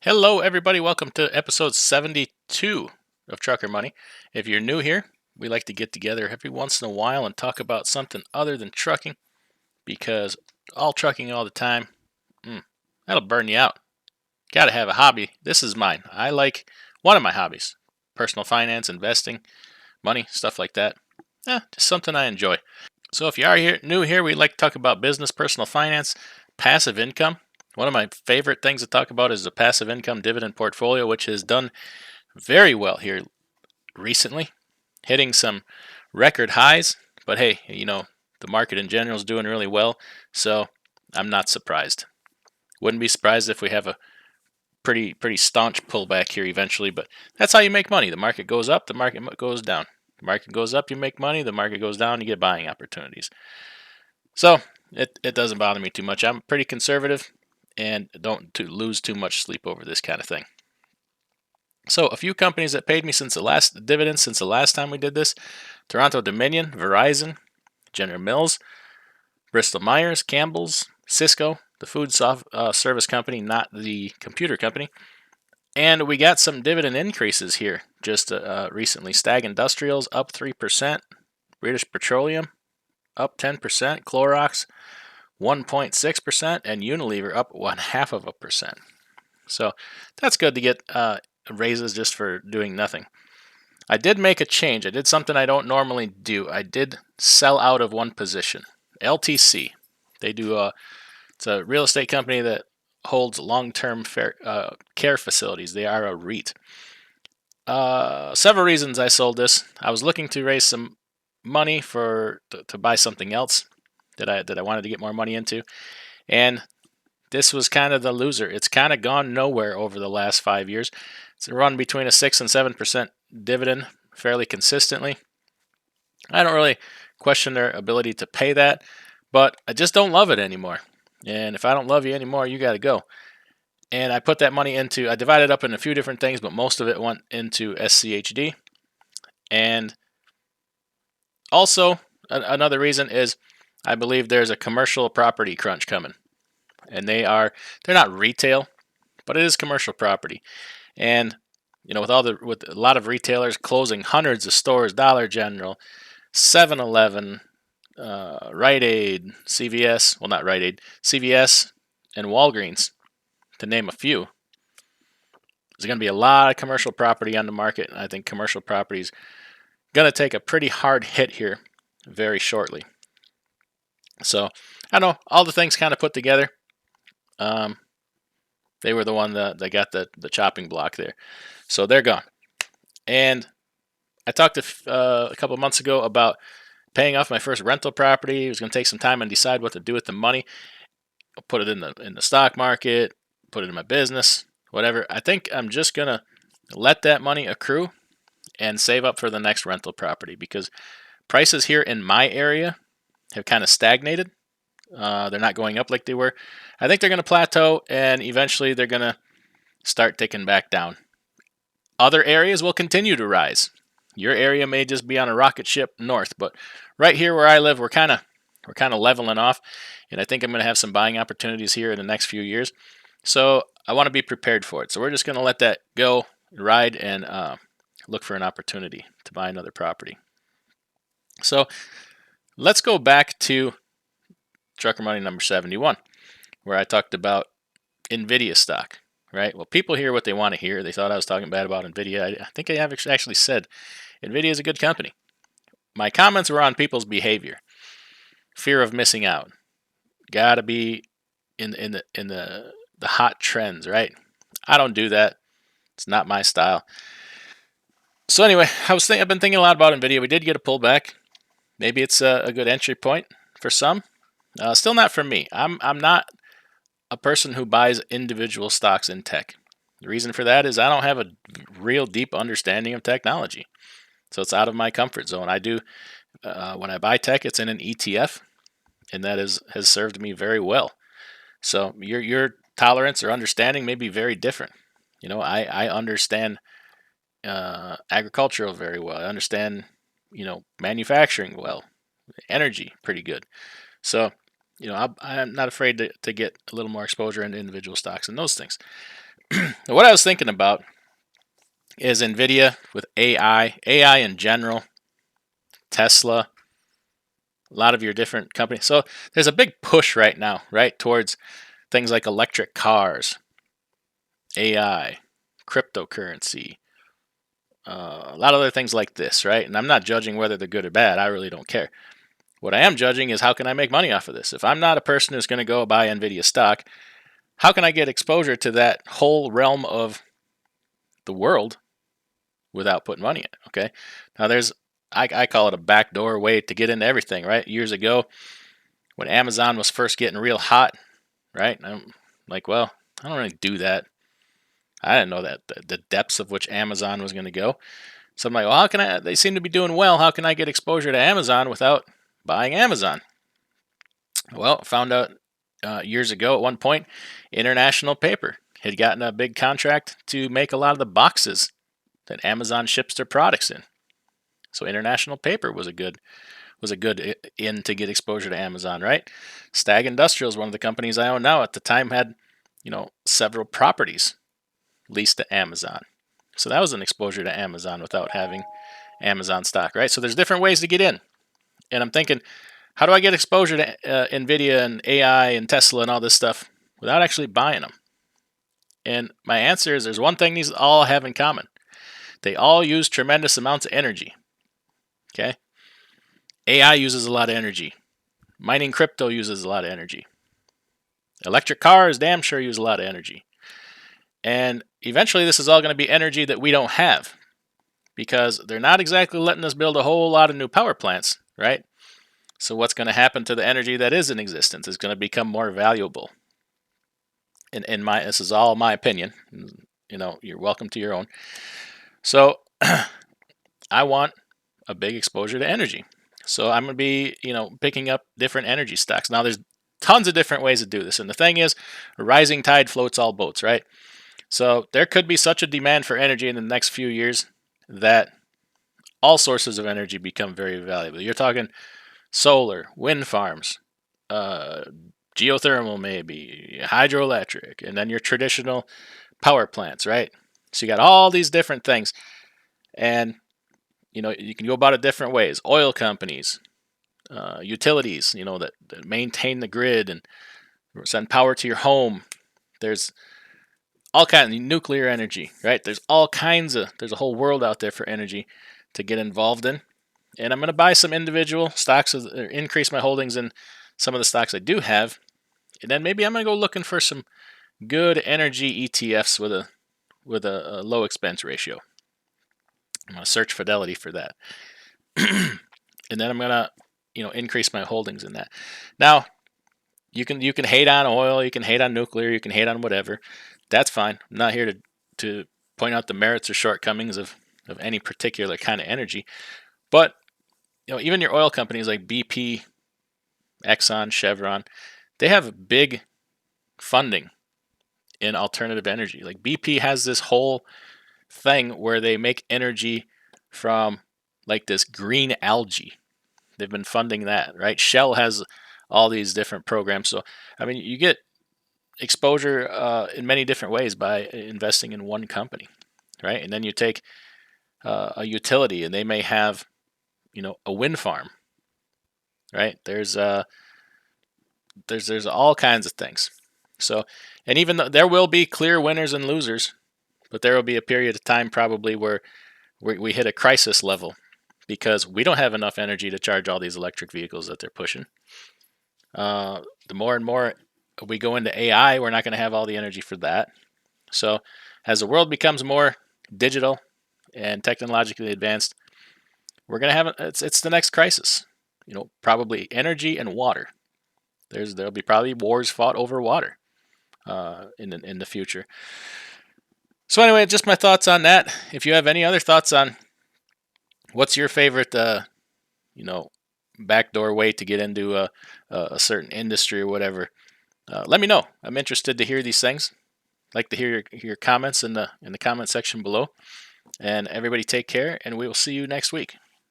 Hello, everybody. Welcome to episode 72 of Trucker Money. If you're new here, we like to get together every once in a while and talk about something other than trucking because all trucking all the time, that'll burn you out. Got to have a hobby. This is mine. I like one of my hobbies personal finance, investing, money, stuff like that. Just something I enjoy. So if you are new here, we like to talk about business, personal finance, passive income. One of my favorite things to talk about is the passive income dividend portfolio, which has done very well here recently, hitting some record highs. But hey, the market in general is doing really well, so I'm not surprised. Wouldn't be surprised if we have a pretty staunch pullback here eventually, but that's how you make money. The market goes up, the market goes down. The market goes up, you make money. The market goes down, you get buying opportunities. So it doesn't bother me too much. I'm pretty conservative and don't lose too much sleep over this kind of thing. So a few companies that paid me since the last time we did this: Toronto Dominion, Verizon, General Mills, Bristol Myers, Campbell's, Cisco, the food service company, not the computer company. And we got some dividend increases here just recently. Stag Industrials up 3%, British Petroleum up 10%, Clorox 1.6%, and Unilever up 0.5%. So that's good to get raises just for doing nothing. I did make a change. I did something I don't normally do. I did sell out of one position. LTC. They do it's a real estate company that holds long-term care facilities. They are a REIT. Several reasons I sold this. I was looking to raise some money to buy something else that I wanted to get more money into, and this was kind of the loser. It's kind of gone nowhere over the last 5 years. It's run between a 6 and 7% dividend fairly consistently. I don't really question their ability to pay that, but I just don't love it anymore. And if I don't love you anymore, you got to go. And I put that money I divided up in a few different things, but most of it went into SCHD. And also, another reason is I believe there's a commercial property crunch coming. And they're not retail, but it is commercial property. And with a lot of retailers closing hundreds of stores, Dollar General, 7-Eleven, Rite Aid, CVS, well, not Rite Aid, CVS, and Walgreens, to name a few. There's going to be a lot of commercial property on the market, and I think commercial property is going to take a pretty hard hit here very shortly. So, I don't know, all the things kind of put together, they were the one that got the chopping block there. So they're gone. And I talked a couple of months ago about paying off my first rental property. I was going to take some time and decide what to do with the money. I'll put it in the stock market, put it in my business, whatever. I think I'm just going to let that money accrue and save up for the next rental property, because prices here in my area have kind of stagnated. They're not going up like they were. I think they're going to plateau, and eventually they're going to start ticking back down. Other areas will continue to rise. Your area may just be on a rocket ship north, but right here where I live, we're kind of leveling off, and I think I'm going to have some buying opportunities here in the next few years. So I want to be prepared for it. So we're just going to let that go, ride, and look for an opportunity to buy another property. So let's go back to Trucker Money number 71, where I talked about NVIDIA stock. Right? Well, people hear what they want to hear. They thought I was talking bad about NVIDIA. I think I have actually said NVIDIA is a good company. My comments were on people's behavior, fear of missing out. Got to be in the hot trends, right? I don't do that. It's not my style. So anyway, I've been thinking a lot about NVIDIA. We did get a pullback. Maybe it's a good entry point for some. Still not for me. I'm not a person who buys individual stocks in tech. The reason for that is I don't have a real deep understanding of technology. So it's out of my comfort zone. I do, when I buy tech, it's in an ETF, and that has served me very well. So your tolerance or understanding may be very different. I understand agricultural very well. I understand, manufacturing well, energy pretty good. So I'm not afraid to get a little more exposure into individual stocks and those things. What I was thinking about is NVIDIA with AI in general, Tesla, a lot of your different companies. So there's a big push right now, right, towards things like electric cars, AI, cryptocurrency, a lot of other things like this, right? And I'm not judging whether they're good or bad. I really don't care. What I am judging is how can I make money off of this? If I'm not a person who's going to go buy NVIDIA stock, how can I get exposure to that whole realm of the world without putting money in it? Okay. Now I call it a backdoor way to get into everything, right? Years ago, when Amazon was first getting real hot, right? I'm like, well, I don't really do that. I didn't know that the depths of which Amazon was going to go. So I'm like, well, how can I? They seem to be doing well. How can I get exposure to Amazon without buying Amazon? Well, found out years ago at one point, International Paper had gotten a big contract to make a lot of the boxes that Amazon ships their products in. So International Paper was a good in to get exposure to Amazon, right? Stag Industrial is one of the companies I own now. At the time, had several properties leased to Amazon. So that was an exposure to Amazon without having Amazon stock, right? So there's different ways to get in. And I'm thinking, how do I get exposure to NVIDIA and AI and Tesla and all this stuff without actually buying them? And my answer is there's one thing these all have in common. They all use tremendous amounts of energy. Okay? AI uses a lot of energy. Mining crypto uses a lot of energy. Electric cars damn sure use a lot of energy. And eventually this is all going to be energy that we don't have, because they're not exactly letting us build a whole lot of new power plants, right? So what's going to happen to the energy that is in existence is going to become more valuable. This is all my opinion. You're welcome to your own. So I want a big exposure to energy. So I'm going to be, picking up different energy stocks. Now there's tons of different ways to do this. And the thing is, a rising tide floats all boats, right? So there could be such a demand for energy in the next few years that all sources of energy become very valuable. You're talking solar, wind farms, geothermal, maybe hydroelectric, and then your traditional power plants, right? So you got all these different things, and you can go about it different ways. Oil companies, utilities, that maintain the grid and send power to your home. There's all kinds of nuclear energy, right? There's a whole world out there for energy to get involved in. And I'm going to buy some individual stocks, or increase my holdings in some of the stocks I do have. And then maybe I'm going to go looking for some good energy ETFs with a low expense ratio. I'm going to search Fidelity for that. And then I'm going to, increase my holdings in that. Now, you can hate on oil, you can hate on nuclear, you can hate on whatever. That's fine. I'm not here to point out the merits or shortcomings of any particular kind of energy. But even your oil companies like BP, Exxon, Chevron, they have big funding in alternative energy. Like BP has this whole thing where they make energy from like this green algae. They've been funding that, right? Shell has all these different programs. So, I mean, you get exposure in many different ways by investing in one company, right? And then you take a utility, and they may have, a wind farm, right? There's all kinds of things. So, and even though there will be clear winners and losers, but there will be a period of time probably where we hit a crisis level because we don't have enough energy to charge all these electric vehicles that they're pushing. The more and more we go into AI, we're not going to have all the energy for that. So as the world becomes more digital and technologically advanced, we're going to have it's the next crisis. Probably energy and water. There'll be probably wars fought over water in the future. So anyway, just my thoughts on that. If you have any other thoughts on what's your favorite, backdoor way to get into a certain industry or whatever, let me know. I'm interested to hear these things. I'd like to hear your comments in the comment section below. And everybody take care, and we will see you next week.